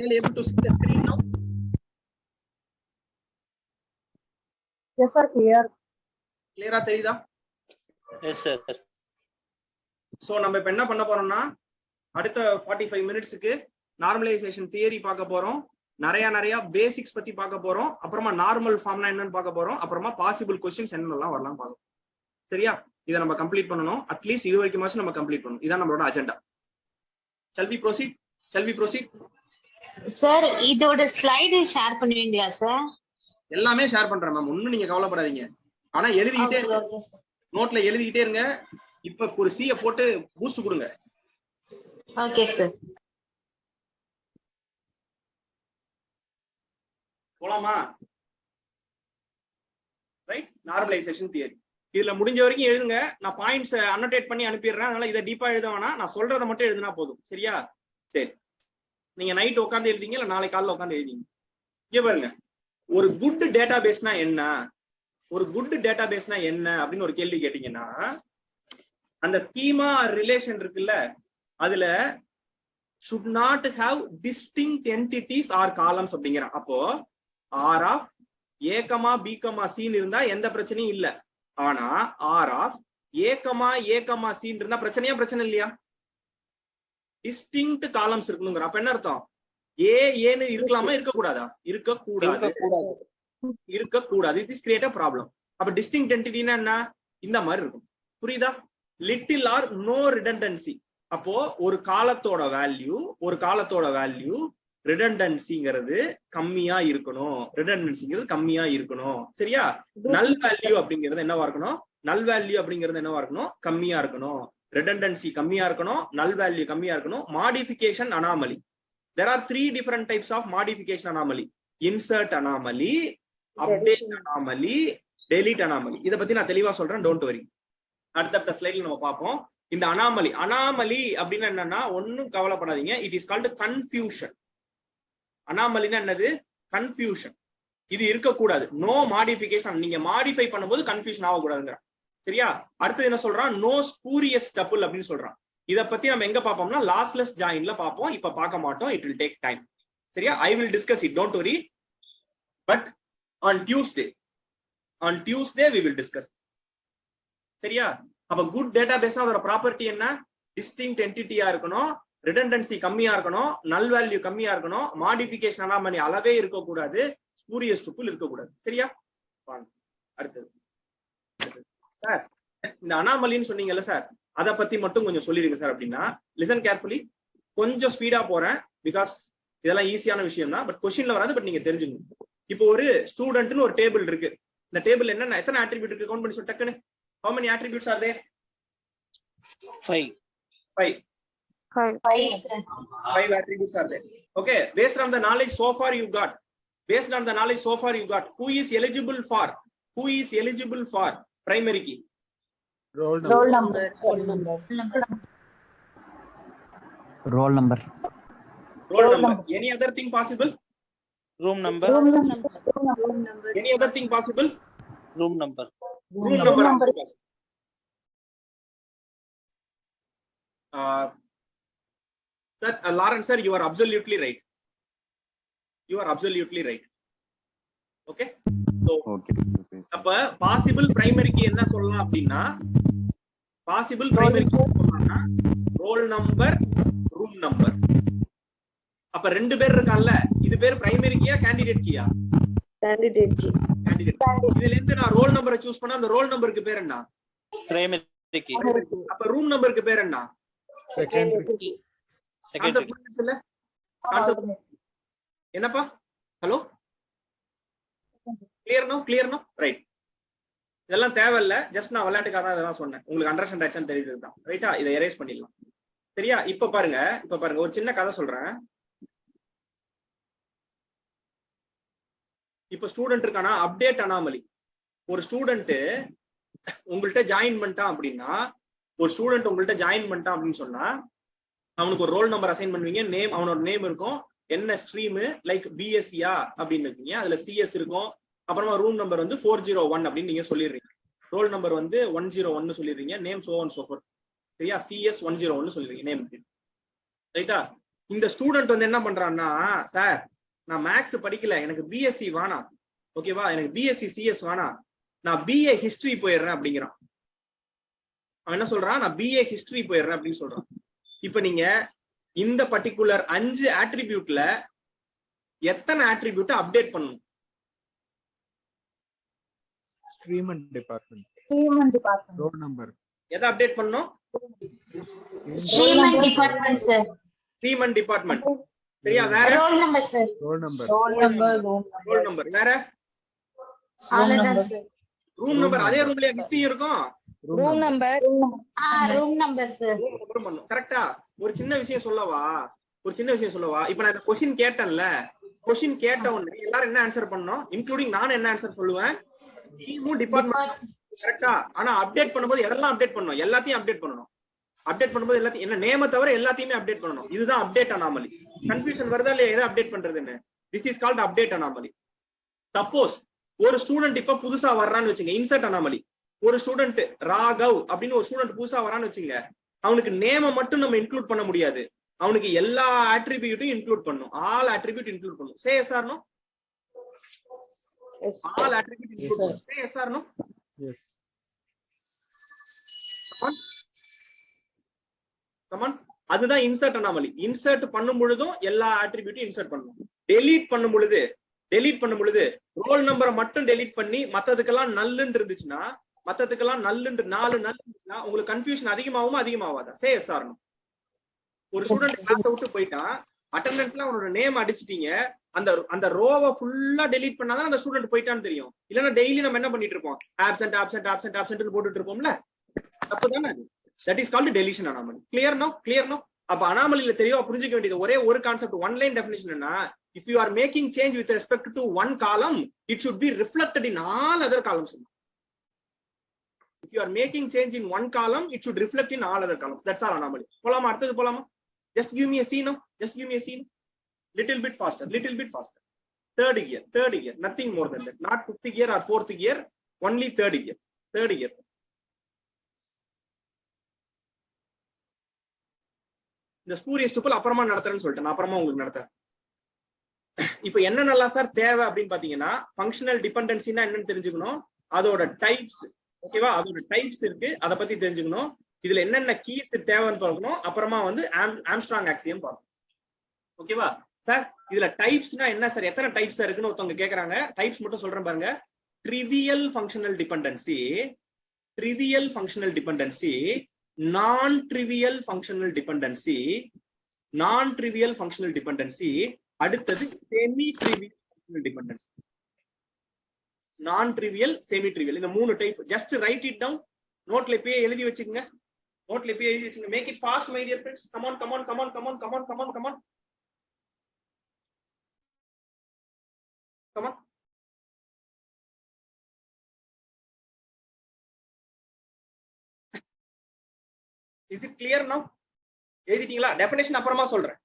you able to see the screen now? Yes, sir. Clear. Clear ஆ தெரியுதா? Yes, sir. So நம்ம இப்ப என்ன பண்ண போறோம்னா அடுத்த 45 மினிட்ஸ்க்கு நார்மலைசேஷன் தியரி பார்க்க போறோம். நிறைய பேசிக்ஸ் பத்தி பார்க்க போறோம். அப்புறமா நார்மல் ஃபார்ம்னா என்னன்னு பார்க்க போறோம். அப்புறமா பாசிபிள் क्वेश्चंस என்னெல்லாம் வரலாம் பார்க்கலாம். சரியா? இத நம்ம கம்ப்ளீட் பண்ணனும். அட்லீஸ்ட் இது வரைக்குமாச்சும் நம்ம கம்ப்ளீட் பண்ணனும். இதான் நம்மளோட agenda. Shall we proceed? Sir இதோட ஸ்லைடு ஷேர் பண்ணுவீங்களா சார்? எல்லாமே ஷேர் பண்றேன் மேம். ஒண்ணும் நீங்க கவலைப்படாதீங்க. ஆனா எழுதிக்கிட்டே இருங்க. நோட்ல எழுதிக்கிட்டே இருங்க. இப்ப ஒரு C போட்டு பூஸ்ட் கொடுங்க. Okay sir. போலாமா? Right, normalisation theory. இதுல முடிஞ்ச வரைக்கும் எழுதுங்க. நான் பாயிண்ட்ஸ் அன்னோட்டேட் பண்ணி அனுப்பிடுறேன். அதனால இதை டீப்பா எழுத வேணாம். நான் சொல்றதை மட்டும் எழுதினா போதும். சரியா? சரி, நீங்க நைட் உட்காந்து எழுதிங்க இல்ல நாளை காலைல உட்காந்து எழுதிங்க. இங்க பாருங்க, ஒரு குட் டேட்டாபேஸ்னா என்ன, ஒரு குட் டேட்டாபேஸ்னா என்ன அப்படின்னு ஒரு கேள்வி கேட்டீங்கன்னா, அந்த ஸ்கீமா ரிலேஷன் இருக்குல்ல, அதுல should not have distinct entities or columns அப்படிங்கிறான். அப்போ R of A, B, C இருந்தா எந்த பிரச்சனையும் இல்ல. ஆனா R of A, C இருந்தா பிரச்சனை இல்லையா? டிஸ்டிங்க்ட் காலம்ஸ் இருக்கணுங்கிற. அப்ப என்ன அர்த்தம்? ஏன்னு இருக்கலாமா, இருக்கக்கூடாதா? இருக்கக்கூடாது. It is create a problem. அப்ப டிஸ்டிங்க்ட் என்டிட்டினா என்ன? இந்த மாதிரி இருக்கும். புரியுதா? Little or no redundancy. அப்போ ஒரு காலத்தோட வேல்யூ ரிடண்டன்சிங்கிறது கம்மியா இருக்கணும். சரியா? நல் வேல்யூ அப்படிங்கிறது என்னவா இருக்கணும்? கம்மியா இருக்கணும். redundancy கம்மியா இருக்கணும், null value கம்மியா இருக்கணும். modification anomaly, there are 3 different types of modification anomaly: insert anomaly, update anomaly, delete anomaly. இத பத்தி நான் தெளிவா சொல்றேன், don't worry. அடுத்த ஸ்லைட்ல நம்ம பார்ப்போம். இந்த anomaly அப்படின்னா என்னன்னா, ஒண்ணும் கவலைப்படாதீங்க. it is called confusion. anomalyனா என்னது? confusion. இது இருக்கக்கூடாது. no modification. நீங்க மாடிஃபை பண்ணும்போது கன்ஃபியூஷன் ஆகக்கூடாதுங்க. சரியா? அடுத்து என்ன சொல்றான்? நோ ஸ்பூரியஸ் டப்பிள் அப்படின்னு சொல்றான். இத பத்தி நம்ம எங்க பாப்போம்னா லாஸ்லெஸ் ஜாயின்ல பாப்போம். இப்ப பார்க்க மாட்டோம். It will take time. சரியா? I will discuss it, don't worry. But on Tuesday we will discuss. சரியா? அப்ப குட் டேட்டாபேஸ்னா அதோட ப்ராப்பர்ட்டி என்ன? டிஸ்டிங்க்ட் என்டிட்டியா இருக்கணும், ரிடண்டன்சி கம்மியா இருக்கணும், நல் வேல்யூ கம்மியா இருக்கணும், மாடிஃபிகேஷன் அனாமலி அளவே இருக்கக்கூடாது, ஸ்பூரியஸ் டப்பிள் இருக்கக்கூடாது. சரியா? வாங்க அடுத்தது. சார், இந்த அனாமலின்னு சொன்னீங்கல்ல சார், அதை பத்தி மட்டும் கொஞ்சம் சொல்லிடுங்க சார் அப்படின்னா. Listen carefully. கொஞ்சம் ஸ்பீடா போறேன், பிகாஸ் இதெல்லாம் ஈஸியான விஷயம் தான். பட் கொஸ்டின்ல வராது, பட் நீங்க தெரிஞ்சுக்கணும். இப்போ ஒரு ஸ்டூடெண்ட்னு ஒரு டேபிள் இருக்கு. இந்த டேபிள் என்ன, எத்தனை ஆட்ரிபியூட் இருக்கு கவுண்ட் பண்ணி சொல்லு டக்குன்னு. how many attributes are there? 5 attributes are there. Okay, based on the knowledge so far you got, who is eligible for primary key? Roll number. Any other thing possible? room number Any other thing possible? room number Also possible. Sir, Lawrence sir, you are absolutely right. Okay, so அப்ப possible primary key என்ன சொல்லலாம் அப்படின்னா, roll number, room number. அப்ப ரெண்டு பேர் இருக்கான்ல, இது பேர் பிரைமரி கீயா கேண்டிடேட் கீயா? Candidate key. இதுல இருந்து நான் ரோல் நம்பரை சூஸ் பண்ணா அந்த ரோல் நம்பருக்கு பேர் என்ன? primary key. அப்ப ரூம் நம்பருக்கு பேர் என்ன? secondary key. என்னப்பா? Hello, clear no right. இதெல்லாம் தேவையில்ல, ஜஸ்ட் நான் விளையாட்டுக்காக தான் இதெல்லாம் சொன்னேன். உங்களுக்கு அண்டர்ஸ்டாண்ட் ஆக்சன் தெரியுது தான். ரைட்டா? இதை எரேஸ் பண்ணிடலாம். சரியா? இப்ப பாருங்க ஒரு சின்ன கதை சொல்றேன். இப்ப ஸ்டூடெண்ட் இருக்கானா, அப்டேட் அனாமலி. ஒரு ஸ்டூடெண்ட் உங்கள்கிட்ட ஜாயின் பண்ணிட்டான் அப்படின்னா, அப்படின்னு சொன்னா அவனுக்கு ஒரு ரோல் நம்பர் அசைன் பண்ணுவீங்க. நேம், அவனோட நேம் இருக்கும். என்ன ஸ்ட்ரீம், லைக் பிஎஸ்சியா அப்படின்னு இருக்கீங்க. அதுல சிஎஸ் இருக்கும். அப்புறமா ரூம் நம்பர் வந்து 401 அப்படின்னு நீங்க சொல்லிடுறீங்க. ரோல் நம்பர் வந்து 101 சொல்லிடுறீங்க. Name so on so forth. சரியா? CS 101 சொல்லிடுறீங்க நேம். ரைட்டா? இந்த ஸ்டூடெண்ட் வந்து என்ன பண்றான்னா, சார் நான் மேக்ஸ் படிக்கல, எனக்கு பிஎஸ்சி வேணாம், ஓகேவா, எனக்கு பிஎஸ்சி சிஎஸ் வேணாம், நான் பிஏ ஹிஸ்டரி போயிடுறேன் அப்படிங்கிறான். அவன் என்ன சொல்றான், நான் பிஏ ஹிஸ்டரி போயிடுறேன் அப்படின்னு சொல்றான். இப்ப நீங்க இந்த பர்டிகுலர் 5 ஆட்ரிபியூட்ல எத்தனை ஆட்ரிபியூட் அப்டேட் பண்ணணும்? Stream and department. Stream and department. Roll number. எதை அப்டேட் பண்ணணும்? Stream and department, sir. Stream and department. சரியா? வேற Roll number, sir. Roll number. Roll number. Roll number. வேற அவ்வளவுதான், sir. Room number. அதே ரூம்லயே ஹிஸ்டரி இருக்கும். Room number. Room number, sir. கரெக்டா? ஒரு சின்ன விஷயம் சொல்லவா, இப்ப நான் இந்த கொஸ்டின் கேட்டேன்ல, கொஸ்டின் கேட்ட உடனே எல்லாரும் என்ன ஆன்சர் பண்ணணும், இன்க்ளூடிங் நான் என்ன ஆன்சர் சொல்லுவேன், டீமும் டிபார்ட்மெண்ட். கரெக்டா? ஆனா அப்டேட் பண்ணும்போது எதெல்லாம் அப்டேட் பண்ணணும்? எல்லாத்தையும் அப்டேட் பண்ணணும். அப்டேட் பண்ணும்போது எல்லாத்தையும், என்ன நேம தவிர எல்லாத்தையுமே அப்டேட் பண்ணணும். இதுதான் அப்டேட் அனாமலி. கன்ஃபியூஷன் வருதா இல்லையா எதை அப்டேட் பண்றதுன்னு? This is called update anomaly. Suppose ஒரு ஸ்டூடெண்ட் இப்ப புதுசா வர்றான்னு வச்சுங்க, இன்சர்ட் அனாமலி. ஒரு ஸ்டூடெண்ட் ராகவ் அப்படின்னு ஒரு ஸ்டூடெண்ட் புதுசா வரான்னு வச்சுங்க, அவனுக்கு நேம மட்டும் நம்ம இன்க்ளூட் பண்ண முடியாது, அவனுக்கு எல்லா ஆட்ரிபியூட்டையும் இன்க்ளூட் பண்ணும். ஆல் ஆட்ரிபியூட் இன்க்ளூட் பண்ணும். Say yes or no? All attribute include பண்ணும். Say yes or no? Yes. Come on. அதுதான் இன்சர்ட் அனாமலி. இன்சர்ட் பண்ணும் பொழுதும் எல்லா ஆட்ரிபியூட்டையும் இன்சர்ட் பண்ணணும். டெலீட் பண்ணும் பொழுது ரோல் நம்பரை மட்டும் டெலீட் பண்ணி மத்ததுக்கெல்லாம் நல்லுன்னு இருந்துச்சுன்னா, மத்ததுக்கெல்லாம் நல்லுன்னு 4 நல் இருந்துச்சுன்னா உங்களுக்கு கன்ஃபியூஷன் அதிகமாவாதா? Say yes or no? ஒரு ஸ்டூடெண்ட் கிளாஸ் விட்டு போயிட்டான், அட்டெண்டன்ஸ்ல அவனோட நேம் அடிச்சிட்டீங்க, அந்த ரோவை ஃபுல்லா டெலீட் பண்ணாதான் அந்த ஸ்டூடெண்ட் போயிட்டான்னு தெரியும். இல்லன்னா டெய்லி நம்ம என்ன பண்ணிட்டு இருப்போம், ஆப்சென்ட் போட்டுட்டு இருப்போம்ல, தப்புதானே? That is called deletion anomaly. Clear no? அப்ப அனாமலில தெளிவா புரிஞ்சுக்க வேண்டியது ஒரே ஒரு கான்செப்ட், ஒன் லைன் டெஃபினிஷன். என்ன? if you are making change with respect to one column, it should be reflected in all other columns. If you are making change in one column, it should reflect in all other columns. That's all anomaly. Polama, அடுத்தது polama. Just give me a C now. Little bit faster. Third gear. Nothing more than that. Not 5th gear or 4th gear. Only third gear. இந்த spurious tuple அப்புறமா நடத்துறேன்னு சொல்லிட்டேன், நான் அப்புறமா உங்களுக்கு நடத்துறேன். இப்ப என்ன நல்லா சார் தேவை அப்படின்னு பாத்தீங்கன்னா, ஃபங்க்ஷனல் டிபெண்டன்சினா என்னன்னு தெரிஞ்சுக்கணும், அதோட டைப்ஸ். ஓகேவா? அதோட டைப்ஸ் இருக்கு, அதை பத்தி தெரிஞ்சுக்கணும். இதுல என்னென்ன கீஸ் தேவைன்னு பார்க்கணும். அப்புறமா வந்து ஆம்ஸ்ட்ராங் ஆக்சியம் பார்க்கணும். ஓகேவா சார்? இதுல டைப்ஸ்னா என்ன சார், எத்தனை டைப்ஸ் இருக்குன்னு ஒருத்தவங்க கேக்குறாங்க. டைப்ஸ் மட்டும் சொல்றேன் பாருங்க. Trivial functional dependency, non-trivial functional dependency, அடுத்தது semi-trivial functional dependency. Non-trivial, semi-trivial, இந்த 3 type. just write it down. நோட்ல இப்பயே எழுதி வச்சுக்கங்க. make it fast my dear friends. come on. Is it clear now? எழுதிட்டீங்களா? டெஃபினேஷன் அப்புறமா சொல்றேன்.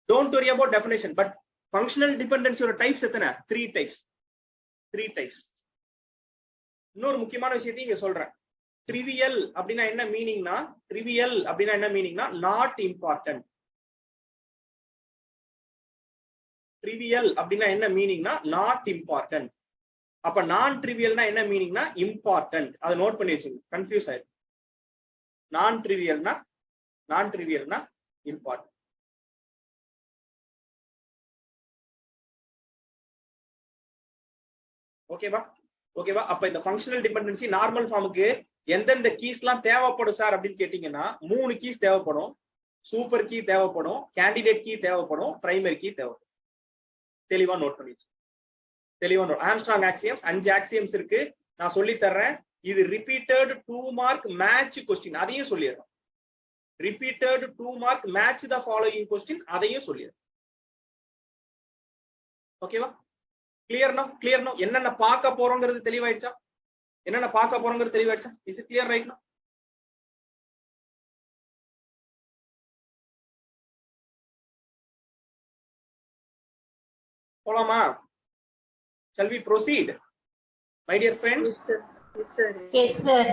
Don't worry about definition. But functional dependency ஓட டைப்ஸ் எத்தனை? 3 டைப்ஸ். இன்னொரு முக்கியமான விஷயத்தையும் இங்க சொல்றேன். trivial அப்படின்னா என்ன மீனிங்னா not important. trivial அப்படின்னா என்ன மீனிங்னா not important. அப்ப நான் ட்ரிவியல்னா என்ன மீனிங்னா important. அதை நோட் பண்ணி வச்சுங்க, கன்ஃபியூஸ் ஆயிடும். நான் ட்ரிவியல்னா இம்பார்ட்டன்ட். ஓகேவா? அப்ப இந்த ஃபங்க்ஷனல் டிபெண்டன்சி நார்மல் ஃபார்முக்கு எந்தெந்த கீஸ்லாம் தேவைப்படும் சார் அப்படின்னு கேட்டீங்கன்னா, 3 கீஸ் தேவைப்படும். சூப்பர் கீ தேவைப்படும், கேண்டிடேட் கீ தேவைப்படும், பிரைமரி கீ தேவைப்படும். தெளிவா நோட் பண்ணி ஆம்ஸ்ட்ராங் ஆக்சியம்ஸ் 5 ஆக்சியம்ஸ் இருக்கு, நான் சொல்லி தர்றேன். இது ரிப்பீட்டட் 2 மார்க் மேட்ச் கொஸ்டின், அதையும் சொல்லிடுறேன். Repeated 2 mark match the following question, அதையும் சொல்லிடுறேன். ஓகேவா? Clear no? என்னென்ன பார்க்க போறோங்கிறது தெளிவாயிடுச்சா? Is it clear right no? போலாமா? Shall we proceed, my dear friends? Yes, sir.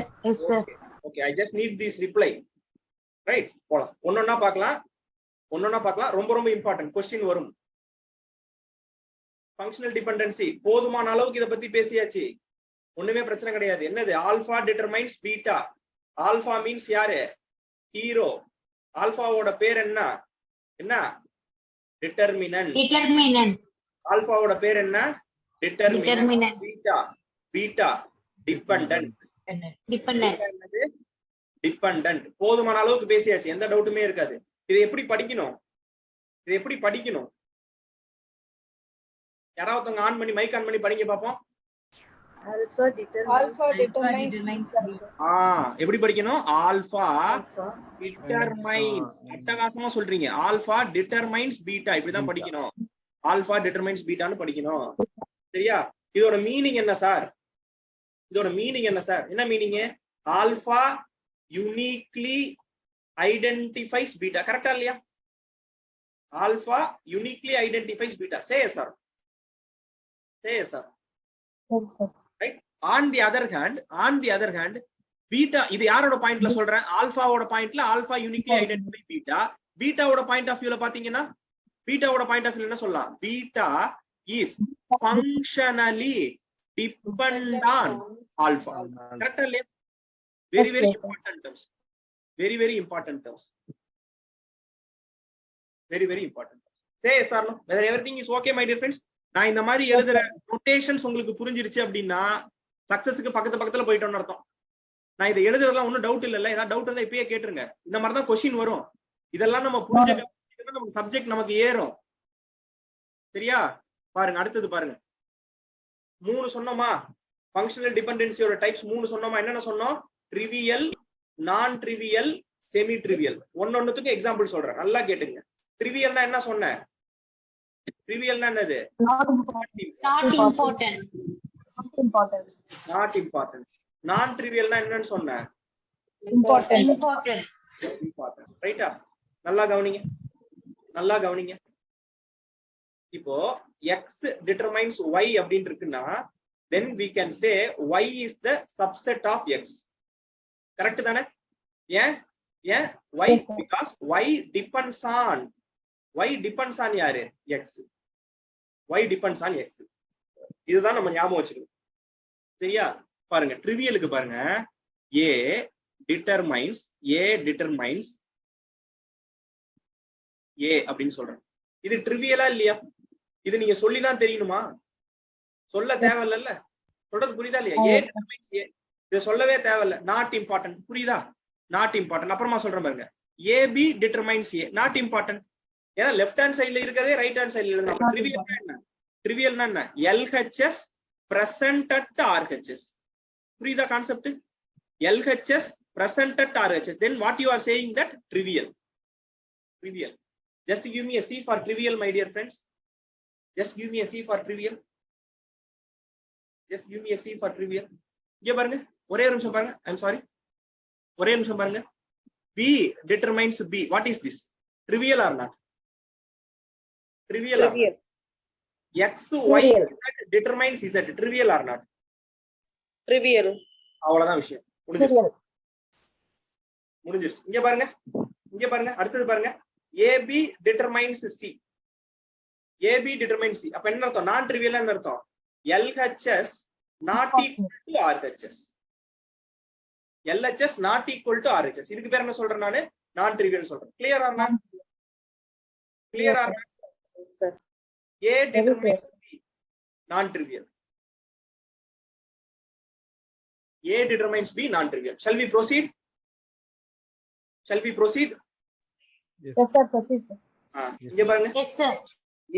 Okay, I just need this reply. Right? போலாம். ஒன்னொன்னா பார்க்கலாம். ஒன்னொன்னா பார்க்கலாம். ரொம்ப ரொம்ப இம்பார்ட்டன்ட் கொஸ்டின் வரும். ஃபங்க்ஷனல் டிபெண்டன்சி போதுமான அளவுக்கு இத பத்தி பேசியாச்சு. ஒண்ணுமே பிரச்சனை கிடையாது. என்னது? Alpha determines beta. Alpha means யாரு? ஹீரோ. ஆல்பாவோட பேர் என்ன? என்ன? டிட்டர்மினன்ட். Determinant. ஆல்பாவோட பேர் என்ன? Determinant. Determinant. Beta. Beta dependent. Dependent. Dependent. போதுமான அளவுக்கு பேசியாச்சு. எந்த டவுட்டுமே இருக்காது. இதை எப்படி படிக்கணும்? இதை எப்படி படிக்கணும்? யாராவது ஆன் பண்ணி மைக் ஆன் பண்ணி படிங்க பாப்போம். Alpha determines எப்படி படிக்கணும்? Alpha determines. அட்டகாசமா சொல்றீங்க. Alpha determines beta. இப்படிதான் படிக்கணும். ஆல்பா டிட்டர்மைன்ஸ் பீட்டான்னு படிக்கணும். சரியா? இதோட மீனிங் என்ன சார்? இதோட மீனிங் என்ன சார்? என்ன meaning? Alpha uniquely identifies beta. கரெக்டா இல்லையா? Alpha uniquely identifies beta. Say sir. Say sir. Yes, sir. Right? On the other hand, beta இது யாரோட பாயிண்ட்ல சொல்றேன்? ஆல்பாவோட பாயிண்ட்ல ஆல்பா யூனிக்லி ஐடென்டிஃபை பீட்டா. பீட்டாவோட பாயிண்ட் ஆஃப் வியூல பாத்தீங்கன்னா பீட்டாவோட பாயிண்ட் ஆஃப் வியூல என்ன சொல்லலாம்? Beta is functionally depend on alpha. கரெக்டா இல்லையா? Very very important terms. Very very important terms. Very very important. Say sir, whether everything is okay my dear friends. நான் இந்த மாதிரி எழுதுற நோட்டேஷன்ஸ் உங்களுக்கு புரிஞ்சிருச்சு அப்படின்னா சக்சஸ்க்கு பக்கத்துல போயிட்டோம்னு அர்த்தம். நான் இதை எழுதுறதுலாம் ஒன்னும் டவுட் இல்ல. ஏதாவது டவுட் இருந்தா இப்பயே கேட்டுருங்க. இந்த மாதிரி தான் கொஸ்டின் வரும். இதெல்லாம் நம்ம புரிஞ்சுக்க நமக்கு சப்ஜெக்ட் நமக்கு ஏறும். சரியா? பாருங்க, அடுத்தது பாருங்க. 3 சொன்னோமா? ஃபங்க்ஷனல் டிபெண்டன்சியோட டைப்ஸ் 3 சொன்னோமா? என்னென்ன சொன்னோம்? ட்ரிவியல், நான் ட்ரிவியல், செமி ட்ரிவியல். ஒன்னொன்னுத்துக்கு எக்ஸாம்பிள் சொல்றேன், நல்லா கேட்டுங்க. ட்ரிவியல்னா என்ன சொன்னேன்? ட்ரிவியல்னா என்னது? Not important. Not important. நான் ட்ரிவியல்னா என்னன்னு சொன்னேன்? Important. Important. ரைட்டா? நல்லா கவனிங்க, நல்லா கவனிங்க. இப்போ x determines y அப்படின்னு இருக்குன்னா then we can say y is the subset of x. Correct தானே? ஏன் y? because y depends on யாரு? x. y depends on x. இதுதான் நம்ம ஞாபகம் வச்சுக்கணும். சரியா? பாருங்க, ட்ரிவியலுக்கு பாருங்க. a determines a அப்படின்னு சொல்றேன். இது ட்ரிவியலா இல்லையா? இது நீங்க சொல்லிதான் தெரியணுமா? சொல்ல தேவையில்ல. சொல்றது புரியுதா இல்லையா? a determines a. இதை சொல்லவே தேவையில்ல. Not important. புரியுதா? Not important. அப்புறமா சொல்றேன் பாருங்க. ab determines a. Not important. ஏன்னா லெஃப்ட் ஹேண்ட் சைடுல இருக்கதே ரைட் ஹேண்ட் சைடுல எழுதலாம். ட்ரிவியல்னா என்ன? ட்ரிவியல்னா என்ன? LHS present at RHS. புரியுதா concept? LHS present at RHS. Then what you are saying that trivial. Just give me a C for trivial, my dear friends. Just give me a C for trivial. இங்க பாருங்க, ஒரே ஒரு நிமிஷம் பாருங்க. I'm sorry. ஒரே நிமிஷம் பாருங்க. B determines B. What is this? Trivial or not? Trivial. X, Y, Z determines Z. Trivial or not? Trivial. அவ்வளவுதான் விஷயம். முடிஞ்சிருச்சு. இங்க பாருங்க, அடுத்தது பாருங்க. AB determines C. அப்ப என்ன அர்த்தம்? நான் ட்ரிவியல் அர்த்தம். LHS not equal to RHS. LHS not equal to RHS. இதுக்கு பேர் என்ன சொல்றேன்? நானு நான் ட்ரிவியல் சொல்றேன். Clear or not? Sir. A determines B. Non-trivial. A determines B. Non-trivial. Shall we proceed? Yes, sir. Proceed, sir. இங்க பாருங்க. Yes, sir.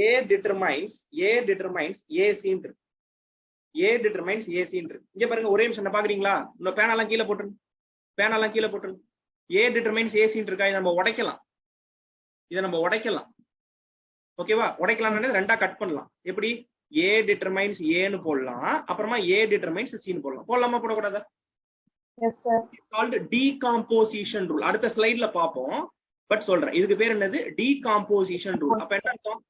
A determines AC. A determines AC. இங்க பாருங்க, ஒரே நிமிஷம் பாக்குறீங்களா? இந்த பேனாலாம் கீழே போட்டுருங்க. A determines AC இருக்கா? இதை நம்ம உடைக்கலாம். ஓகேவா? உடைக்கலாம்னு ரெண்டா கட் பண்ணலாம். எப்படி? A determines A ன்னு போடலாம், அப்புறமா A determines C ன்னு போடலாம். போடலாமா போடக்கூடாதா? Yes, sir. It's called decomposition rule. அடுத்த ஸ்லைட்ல பாப்போம். பட் சொல்றேன், இதுக்கு பேர் என்னது? decomposition rule. அப்ப என்ன அர்த்தம்?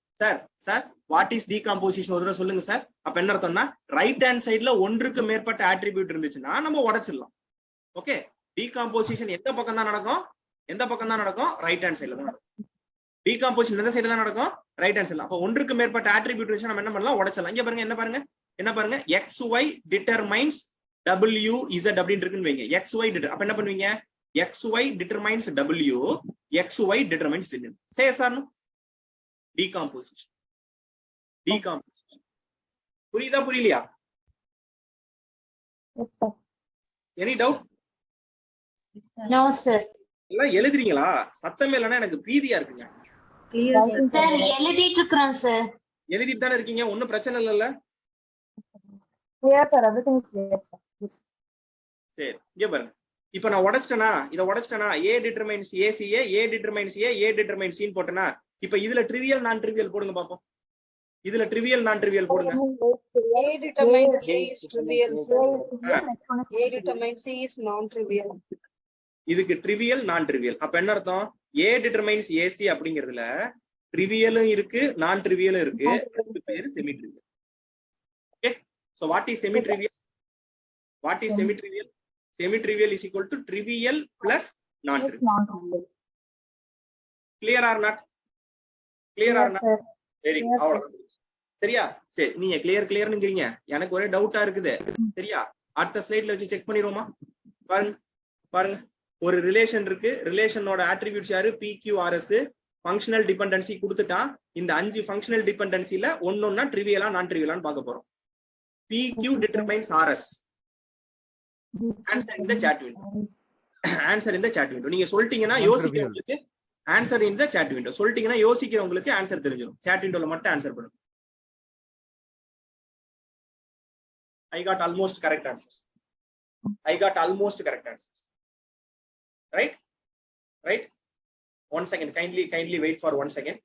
Sir what is decomposition? ஒரு தடவை சொல்லுங்க சார். அப்ப என்ன அர்த்தம்னா, ரைட் ஹேண்ட் சைடுல ஒன்றுக்கு மேற்பட்ட ஆட்ரிபியூட் இருந்துச்சுன்னா நம்ம உடைச்சிடலாம். ஓகே? decomposition எந்த பக்கம் தான் நடக்கும்? ரைட் ஹேண்ட் சைடுல தான் நடக்கும். டீகாம்போசிஷன் எந்த சைடு தான் நடக்கும்? ரைட் ஹேண்ட் சைடுல. அப்ப ஒன்றுக்கு மேற்பட்ட ஆட்ரிபியூட் வச்சு நம்ம என்ன பண்ணலாம்? உடைச்சலாம். இங்க பாருங்க, என்ன பாருங்க XY டிட்டர்மைன்ஸ் WZ அப்படின்னு இருக்குன்னு வைங்க. XY அப்ப என்ன பண்ணுவீங்க? XY determines W, XY determines Z. Say yes or no? Decomposition. புரியுதா புரியலையா? Yes, sir. Any doubt? No, sir. எல்லாம் எழுதுறீங்களா? சத்தமே இல்லைன்னா எனக்கு பீதியா இருக்குங்க. Sir, எழுதிட்டு இருக்கிறோம் sir. எழுதிட்டு தானே இருக்கீங்க, ஒன்னும் பிரச்சனை இல்லைல்ல? Clear, sir. Everything is clear, sir. சரி, இங்க பாருங்க. இப்ப நான் உடைச்சிட்டேனா A determines ACA, A determines A determines C போட்டேனா, இப்ப இதுல ட்ரிவியல் நான் ட்ரிவியல் போடுங்க பாப்போம். இதுல ட்ரிவியல் நான் ட்ரிவியல் போடுங்க. A determines A is trivial, sir. A determines C is non-trivial. இதுக்கு ட்ரிவியல் நான் ட்ரிவியல். அப்ப என்ன அர்த்தம்? A டிட்டர்மைன்ஸ் AC அப்படிங்கிறதுல ட்ரிவியலும் இருக்கு, நான் ட்ரிவியலும் இருக்கு. அதுக்கு பேரு semi trivial. Okay, so what is semi trivial? Semi trivial is equal to trivial plus non trivial. Clear or not? Very good. அவ்வளவுதான். சரியா? சரி, நீங்க கிளியர்ங்கறீங்க. எனக்கு ஒரே டவுட்டா இருக்குது. சரியா? அடுத்த ஸ்லைட்ல வச்சு செக் பண்ணிரோமா? பாருங்க. ஒரு ரிலேஷன் இருக்கு. ரிலேஷனோட அட்ரிபியூட்ஸ் யாரு? PQRS. ஃபங்க்ஷனல் டிபெண்டன்சி கொடுத்துட்டான். இந்த 5 ஃபங்க்ஷனல் டிபெண்டன்சில ஒன்னொன்னா ட்ரிவியலா நான் ட்ரிவியலான்னு பார்க்க போறோம். PQ determines RS. Answer in the chat window. நீங்க சொல்லிட்டீங்கன்னா யோசிக்கிறவங்களுக்கு answer in the chat window. சொல்லிட்டீங்கன்னா யோசிக்கிறவங்களுக்கு ஆன்சர் தெரிஞ்சிடும். chat windowல மட்டும் ஆன்சர் பண்ணுங்க. I got almost correct answers. Right? One second. Kindly wait for 1 second.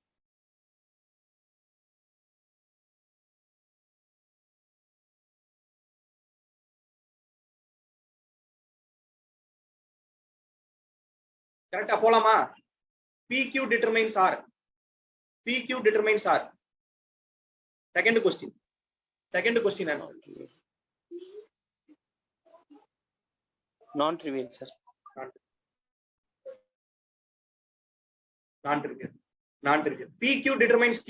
கரெக்டா போலாமா? PQ determines R. Second question answer. Non-trivial, sir. Non-trivial. PQ determines Q.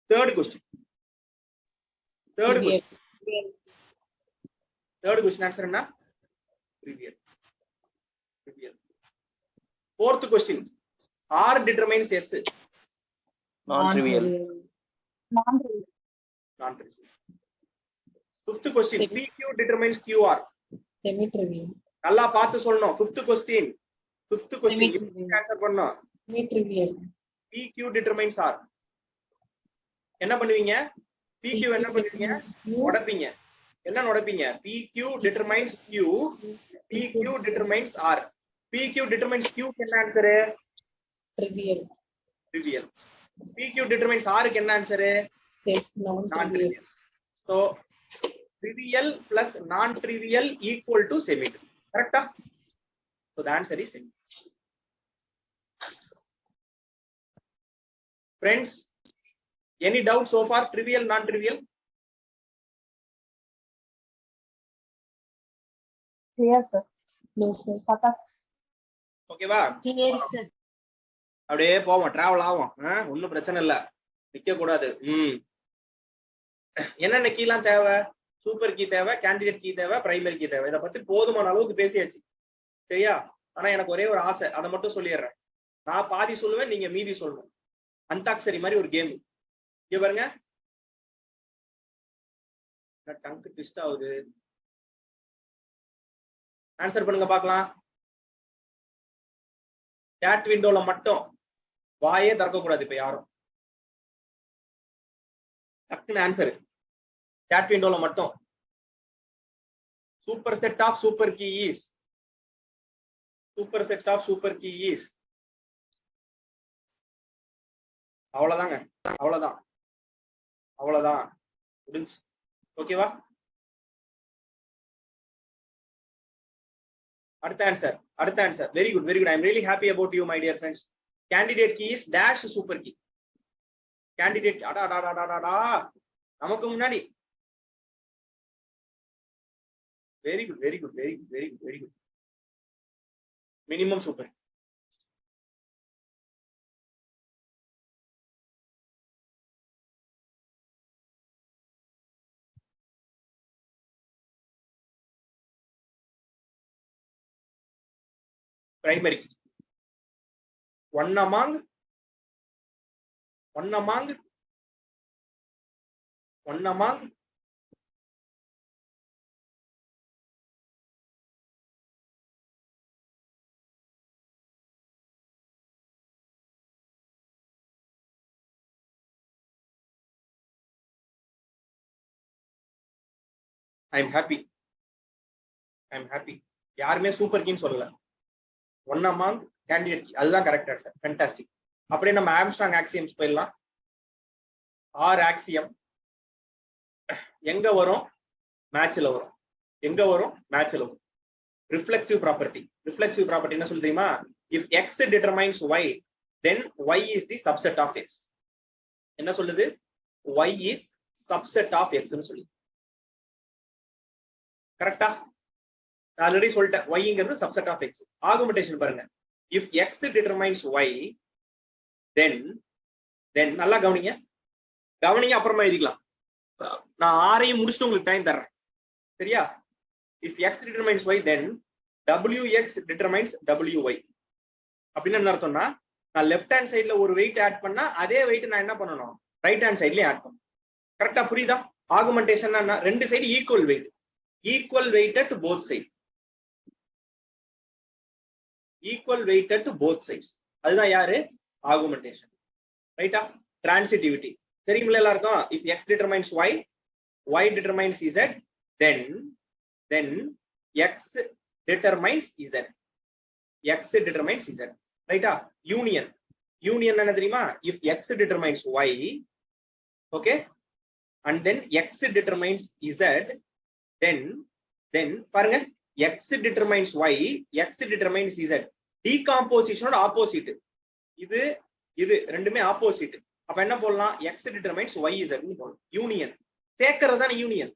Third question answer enna? Trivial. Fourth question. R determines S. Non-trivial. Fifth question. PQ determines QR. Semi-trivial. நல்லா பார்த்து சொல்லணும். Fifth question answer பண்ணனும். Semi-trivial. PQ determines R. என்ன பண்ணுவீங்க? PQ என்ன பண்ணுவீங்க? உடைப்பீங்க. என்ன உடைப்பீங்க? PQ determines Q. PQ determines R. PQ determines Q என்ன answer? Trivial. PQ determines R க்கு என்ன answer? Non-trivial. So trivial plus non-trivial equal to semi-trivial. Correct? So the answer is semi. Friends, any doubt so far? Trivial, non-trivial? Clear, sir. No, sir. Okay va? Clear, sir. அப்படியே போவோம், travel ஆகும். ஒன்னும் பிரச்சனை இல்ல, நிக்க கூடாது. என்னென்ன கீலாம் தேவை? சூப்பர் கீ தேவை, கேண்டிடேட் கீ தேவை, பிரைமரி கீ தேவை. இதை பத்தி போதுமான அளவுக்கு பேசியாச்சு. சரியா? ஆனா எனக்கு ஒரே ஒரு ஆசை, அதை மட்டும் சொல்லிடுறேன். நான் பாதி சொல்லுவேன், நீங்க மீதி சொல்லணும். அந்தாக்சரி மாதிரி ஒரு கேம். இங்க பாருங்க, டங்க் ட்விஸ்ட் ஆகுது. ஆன்சர் பண்ணுங்க பார்க்கலாம். chat விண்டோல மட்டும் வாயே திறக்க கூடாது. இப்ப யாரும் டக்குன்னு ஆன்சர். chat விண்டோல மட்டும். Super set of super key is அவ்வளவுதாங்க. அவ்வளவுதான் முடிஞ்சு. ஓகேவா? அடுத்த answer. Very good. I am really happy about you my dear friends. Candidate key is dash super key. Candidate நமக்கு முன்னாடி. Very good. Minimum super. primary. One among I'm happy. யாருமே சூப்பர் கீன்னு சொல்லல. ஒன் அமாங் கேண்டிடேட் கீ, அதுதான் correct answer. Fantastic. அப்படியே நம்ம Armstrong axioms போயிடலாம். ஆர் ஆக்சியம் எங்க வரும்? மேட்ச்ல வரும். எங்க வரும்? மேட்ச்ல வரும். Reflexive property. ரிஃப்ளெக்சிவ் ப்ராப்பர்ட்டி என்ன சொல்லுது தெரியுமா? If x determines y, then y is the subset of x. என்ன சொல்லுது? y is subset of x ன்னு சொல்லி. கரெக்டா? ஆல்ரெடி சொல்லிட்டேன், yங்கிறது subset of x. ஆகுமெண்டேஷன் பாருங்க. if x determines y, then நல்லா கவனிங்க அப்புறமா எழுதிக்கலாம். நான் ஆரையும் முடிச்சுட்டு உங்களுக்கு டைம் தர்றேன், சரியா? if x determines y, then wx determines wy. அப்படின்னு என்ன அர்த்தம்னா, நான் லெஃப்ட் ஹேண்ட் சைட்ல ஒரு வெயிட் ஆட் பண்ணா அதே வெயிட் நான் என்ன பண்ணணும்? ரைட் ஹேண்ட் சைட்லயே ஆட் பண்ணணும். கரெக்டா? புரியுதா? ஆகுமெண்டேஷன் ரெண்டு side equal wait, equal weighted to both sides. Equal weighted to both sides. அதுதான் யாரு? ஆகுமெண்டேஷன். ரைட்டா? டிரான்சிட்டிவிட்டி தெரியுமில்ல எல்லாருக்கும்? if x determines y, y determines z, then x determines z. x determines z. ரைட்டா? யூனியன் என்ன தெரியுமா? if x determines y, okay, and then x determines z, then பாருங்க, x determines y, x determines z. டீகாம்போசிஷனோட opposite. இது ரெண்டுமே opposite. அப்ப என்ன போடலாம்? x determines y z ன்னு போடலாம். யூனியன் சேர்க்கிறது தான் யூனியன்.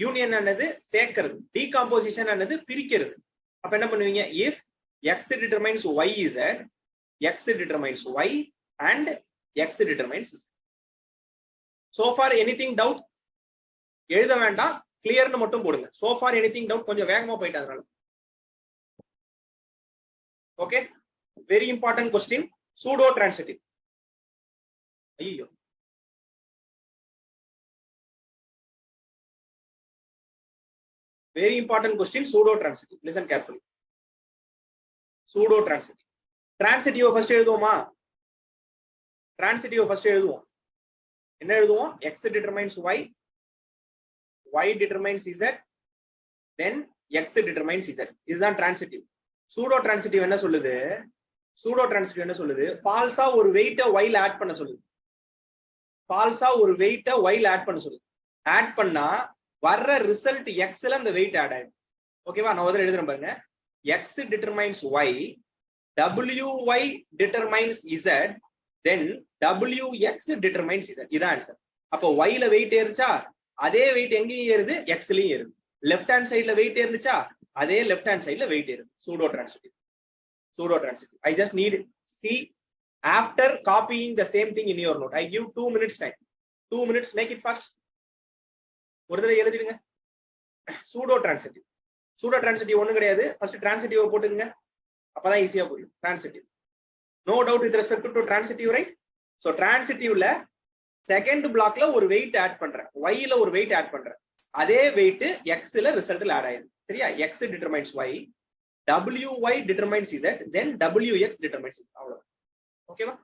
யூனியன் என்னது? சேர்க்கிறது. டீகாம்போசிஷன் என்னது? பிரிக்கிறது. அப்ப என்ன பண்ணுவீங்க? if x determines y z, x determines y and x determines z. So far anything doubt? எழுத வேண்டாம், கிளியர்னு மட்டும் போடுங்க. so far anything doubt? கொஞ்சம் வேகமா போயிட்டு அதனால. Okay, very important question. Pseudo transitive. ஐயோ, very important question. Pseudo transitive. Listen carefully. Pseudo transitive. Transitive first எழுதுவோமா? டிரான்சிட்டிவ் ஃபர்ஸ்ட் எழுதுவோம். என்ன எழுதுவோம்? x determines y, y determines z, then x determines z. இதுதான் டிரான்சிட்டிவ். சூடோ டிரான்சிட்டிவ் என்ன சொல்லுது? ஃபால்ஸா ஒரு வெயிட்ட y ல ஆட் பண்ண சொல்லுது. ஆட் பண்ணா வர்ற ரிசல்ட் x ல அந்த வெயிட் ஆட் ஆயிடும். ஓகேவா? நான் முதல்ல எழுதுறேன் பாருங்க. x determines y, wy determines z, then wx determines z. இதான் ஆன்சர். அப்ப y ல வெயிட் ஏறுச்சா, அதே வெயிட் எங்கேயும் ஏறுது? x லயும் ஏறுது. லெஃப்ட் ஹேண்ட் சைடுல வெயிட் ஏறுச்சா, அதே லெஃப்ட் ஹேண்ட் சைடுல வெயிட் ஏறுது. Pseudo transitive. I just need see after copying the same thing in your note. I give 2 minutes time. 2 minutes, make it fast. ஒரு தடவை எழுதிடுங்க. சூடோ டிரான்சிட்டிவ் ஒண்ணும் கிடையாது. ஃபர்ஸ்ட் டிரான்சிட்டிவ் போட்டுங்க, அப்பதான் ஈஸியா புரியும். Transitive, no doubt with respect to transitive, right? So transitive-ல second பிளாக்ல ஒரு வெயிட் ஆட் பண்றேன், y ல ஒரு வெயிட் ஆட் பண்றேன், அதே வெயிட் x ல ரிசல்ட்ல ஆட் ஆயிடும். சரியா? x determines y, wy determines z, then wx determines z. அவ்வளவு. ஓகேவா?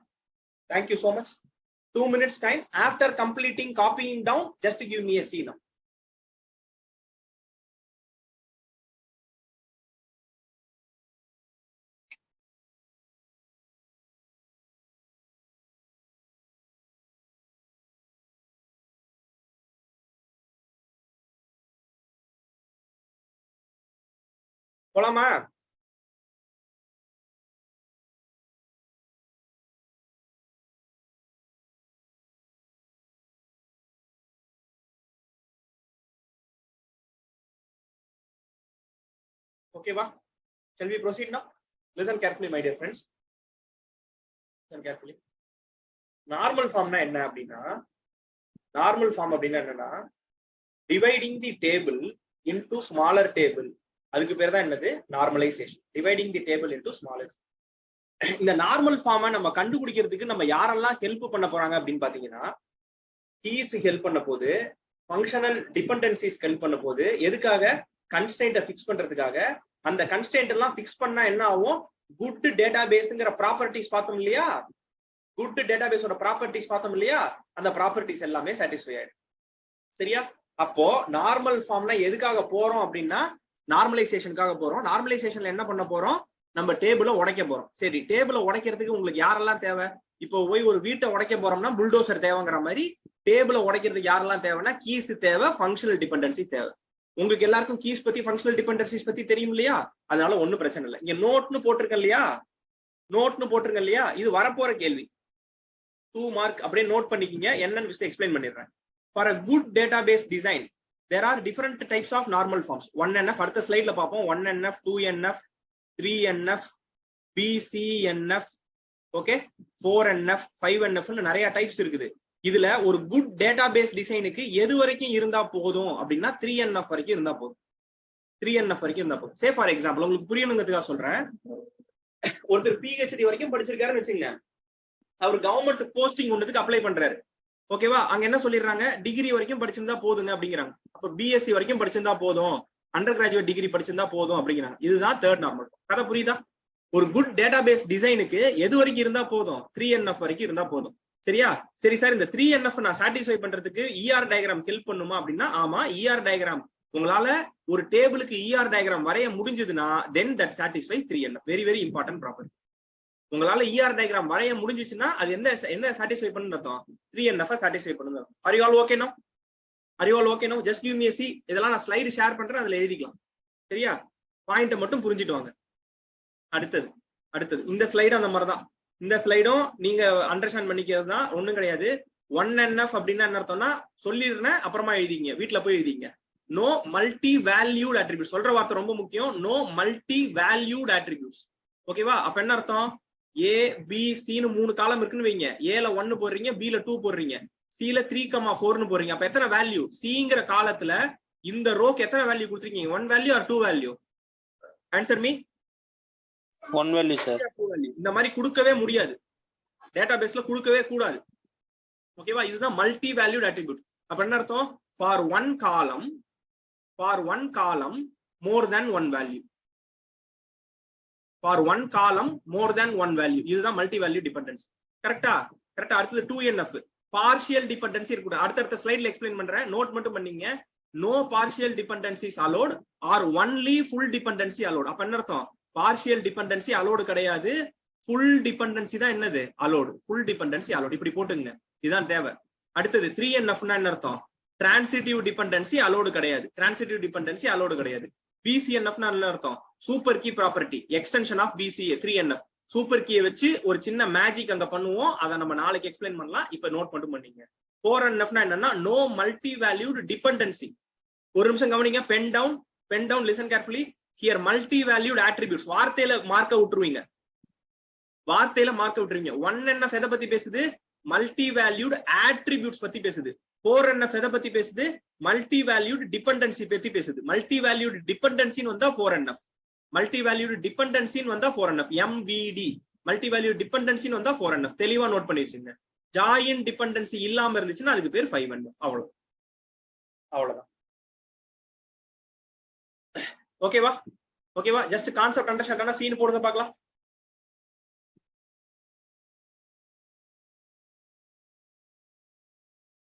Thank you so much. 2 minutes time. After completing copying down, just give me a C now. போலாமா? ஓகேவா? Shall we proceed now? Listen carefully, my dear friends. Listen carefully. Normal ஃபார்ம்னா என்ன அப்படின்னா, என்னன்னா, dividing the table into smaller table அதுக்கு பேர் தான் என்னது normalization, dividing the table into smaller. இந்த நார்மல் ஃபார்மை நம்ம கண்டுபிடிக்கிறதுக்கு நம்ம யாரெல்லாம் ஹெல்ப் பண்ண போறாங்க அப்படின்னு பாத்தீங்கன்னா, கீஸ் ஹெல்ப் பண்ண போது, ஃபங்க்ஷனல் டிபெண்டன்சிஸ் ஹெல்ப் பண்ண போது, எதுக்காக கன்ஸ்டன்ட்டை ஃபிக்ஸ் பண்றதுக்காக. அந்த கன்ஸ்டன்ட் எல்லாம் ஃபிக்ஸ் பண்ணா என்ன ஆகும், குட் டேட்டாபேஸ்ங்கிற ப்ராப்பர்ட்டிஸ் பார்த்தோம் இல்லையா, குட் டேட்டாபேஸோட ப்ராப்பர்ட்டிஸ் பார்த்தோம் இல்லையா, அந்த ப்ராப்பர்ட்டிஸ் எல்லாமே சாட்டிஸ்ஃபை ஆயிடும். சரியா? அப்போ நார்மல் ஃபார்ம்ல எதுக்காக போறோம் அப்படின்னா நார்மலைசேஷனுக்காக போறோம். நார்மலைசேஷன்ல என்ன பண்ண போறோம், நம்ம டேபிள உடைக்க போறோம். சரி, டேபிள உடைக்கிறதுக்கு உங்களுக்கு யாரெல்லாம் தேவை? இப்போ போய் ஒரு வீட்டை உடைக்க போறோம்னா புல்டோசர் தேவைங்கிற மாதிரி டேபிள உடைக்கிறதுக்கு யாரெல்லாம் தேவைன்னா கீஸ் தேவை, ஃபங்க்ஷனல் டிபெண்டன்சி தேவை. உங்களுக்கு எல்லாருக்கும் கீஸ் பத்தி ஃபங்க்ஷனல் டிபெண்டன்சிஸ் பத்தி தெரியும் இல்லையா, அதனால ஒண்ணும் பிரச்சனை இல்லை. இங்க நோட்னு போட்டிருக்கேன் இல்லையா, நோட்னு போட்டிருக்கேன் இல்லையா, இது வரப்போற கேள்வி. 2 மார்க் அப்படியே நோட் பண்ணிக்கிங்க, என்னன்னு எக்ஸ்பிளைன் பண்ணிடுறேன். For a good database design, there are different types of normal forms. 1NF அடுத்த ஸ்லைட்ல பார்ப்போம். 1NF, 2NF, 3NF, BCNF, okay, 4NF, 5NF ன்னு நிறைய டைப்ஸ் இருக்குது. இதுல ஒரு குட் டேட்டாபேஸ் டிசைனுக்கு எது வரைக்கும் இருந்தா போதும் அப்படின்னா 3NF வரைக்கும் இருந்தா போதும். 3NF வரைக்கும் இருந்தா போதும். சே ஃபார் எக்ஸாம்பிள் உங்களுக்கு புரியணுங்கிறதுக்காக சொல்றேன். ஒருத்தர் PhD வரைக்கும் படிச்சிருக்காருன்னு வச்சுங்க, அவர் கவர்மெண்ட் போஸ்டிங் ஒண்ணுக்கு அப்ளை பண்றாரு. ஓகேவா? அங்க என்ன சொல்லிடுறாங்க, டிகிரி வரைக்கும் படிச்சிருந்தா போதுங்க அப்படிங்கிறாங்க. அப்ப BSc வரைக்கும் படிச்சிருந்தா போதும், அண்டர் கிராஜுவேட் டிகிரி படிச்சிருந்தா போதும் அப்படிங்கிறாங்க. இதுதான் தேர்ட் நார்மல். கதை புரியுதா? ஒரு குட் டேட்டாபேஸ் டிசைனுக்கு எது வரைக்கும் இருந்தா போதும், 3NF வரைக்கும் இருந்தா போதும். சரியா? சரி சார், இந்த 3NF நான் சாட்டிஸ்ஃபை பண்றதுக்கு ER டயக்ராம் ஹெல்ப் பண்ணுமா அப்படின்னா, ஆமா, ER டயக்ராம் உங்களால ஒரு டேபிளுக்கு ER டயக்ராம் வரைய முடிஞ்சதுன்னா then that satisfies 3NF. Very very important property. உங்களால ER டயக்ராம் வரைய முடிஞ்சிச்சுன்னா அது என்ன சாட்டிஸ்ஃபை பண்ணுன்னு அர்த்தம், 3NF சாட்டிஸ்ஃபை பண்ணுது. ஆர் யூ ஆல் ஓகே நவ? ஆர் யூ ஆல் ஓகே நவ? Just give me a see. இதெல்லாம் நான் ஸ்லைடு ஷேர் பண்றேன், அதுல எழுதிக்கலாம். சரியா? பாயிண்ட மட்டும் புரிஞ்சிட்டு வாங்க. அடுத்தது இந்த ஸ்லைடு அந்த மாதிரி தான். இந்த ஸ்லைடும் நீங்க அண்டர்ஸ்டாண்ட் பண்ணிக்கிறது தான், ஒண்ணும் கிடையாது. 1NF அப்படின்னா என்ன அர்த்தம்னா சொல்லிடுறேன், அப்புறமா எழுதிங்க, வீட்டுல போய் எழுதிங்க. No multi valued attribute. சொல்ற வார்த்தை ரொம்ப முக்கியம். No multi valued attributes. ஓகேவா? அப்ப என்ன அர்த்தம், A B C னு 3 காலம் இருக்குன்னு வைங்க. A ல 1 போடுறீங்க, B ல 2 போடுறீங்க, C ல 3,4 போடுறீங்க. அப்ப எத்தனை வேல்யூ? Cங்கிற காலத்துல இந்த ரோக்கு எத்தனை வேல்யூ கொடுத்துருக்கீங்க? 1 value or 2 value? Answer me. 1 value sir. இந்த மாதிரி கொடுக்கவே முடியாது, டேட்டாபேஸ்ல கொடுக்கவே கூடாது. ஓகேவா? இதுதான் மல்டி வேல்யூட் அட்ரிபியூட். அப்ப என்ன அர்த்தம், ஃபார் ஒன் காலம் மோர் தென் 1 value. For one column more than 1 value. இதுதான் மல்டி வேல்யூ டிபெண்டன்சி. கரெக்டா? கரெக்டா. அடுத்தது 2NF, பார்ஷியல் டிபெண்டன்சி இருக்கு. அடுத்த ஸ்லைட்ல எக்ஸ்பிளைன் பண்றேன், நோட் மட்டும் பண்ணீங்க. No partial dependencies allowed or only full dependency allowed. அப்ப என்ன அர்த்தம், பார்ஷியல் டிபெண்டன்சி அலோடு கிடையாது, ஃபுல் டிபெண்டன்சி தான் என்னது அலோடு. Full dependency allot. இப்படி போட்டுங்க, இதுதான் தேவை. அடுத்தது 3NFனா என்ன அர்த்தம், டிரான்சிட்டிவ் டிபெண்டன்சி அலோடு கிடையாது. டிரான்சிட்டிவ் டிபெண்டன்சி அலோடு கிடையாது. BCNFனா என்ன அர்த்தம், super key property, extension of BCA. 3NF super கீயை வச்சு ஒரு சின்ன மேஜிக் அங்க பண்ணுவோம், அதை நம்ம நாளைக்கு எக்ஸ்பிளைன் பண்ணலாம். இப்ப நோட் மட்டும் பண்ணீங்க. 4NFனா என்னன்னா நோ மல்டி வேல்யூட் டிபெண்டன்சி. ஒரு நிமிஷம் கவனிங்க, pen down listen carefully. Here multi valued attributes. வார்த்தையில மார்க்க விட்டுருவீங்க, 1NF எதை பத்தி பேசுது, மல்டி வேல்யூட் அட்ரிபியூட்ஸ் பத்தி பேசுது. 4NF எதை பத்தி பேசுது, மல்டி வேல்யூட் டிபெண்டன்சி பத்தி பேசுது. மல்டி வேல்யூட் டிபெண்டன்சின்னு வந்தா 4NF, மல்டி வேல்யூட் டிபெண்டன்சின்னு வந்தா 4NF. MVD மல்டி வேல்யூட் டிபெண்டன்சின்னு வந்தா 4NF. தெளிவா நோட் பண்ணி வச்சுங்க. ஜாயின் டிபெண்டன்சி இல்லாம இருந்துச்சுன்னா அதுக்கு பேர் 5NF. அவ்வளவுதான். ஓகேவா? ஜஸ்ட் கான்செப்ட் அண்டர்ஸ்டாண்ட் ஆனா சீன் போடுறத பார்க்கலாம்.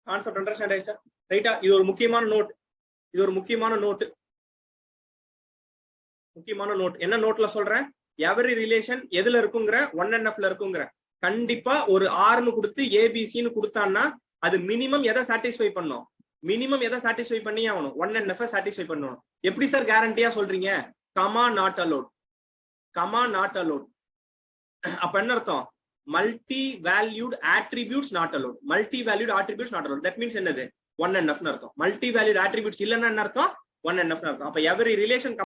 கான்செப்ட் அண்டர்ஸ்டாண்ட் ஆயிடுச்சா? ரைட்டா? இது ஒரு முக்கியமான நோட். என்ன நோட்ல சொல்றேன், எவரி ரிலேஷன் எதுல இருக்குங்கிற 1NFல இருக்குங்கிற. கண்டிப்பா ஒரு Rன்னு கொடுத்து ABCன்னு கொடுத்தான்னா அது மினிமம் எதை சாட்டிஸ்ஃபை பண்ணும், மினிமம் எதை சாட்டிஸ்ஃபை பண்ணி ஆகணும், 1NF சாட்டிஸ்ஃபை பண்ணணும். எப்படி சார் கேரண்டியா சொல்றீங்க, கமா நாட் அலோட். அப்ப என்ன அர்த்தம், multi valued attributes not allowed. Multi valued attributes not allowed. That means என்னது, 1NF அர்த்தம். மல்டி வேல்யூட் அட்ரிபியூட்ஸ் இல்லைன்னா என்ன அர்த்தம், 1NF அர்த்தம். அப்ப எவரி ரிலேஷன்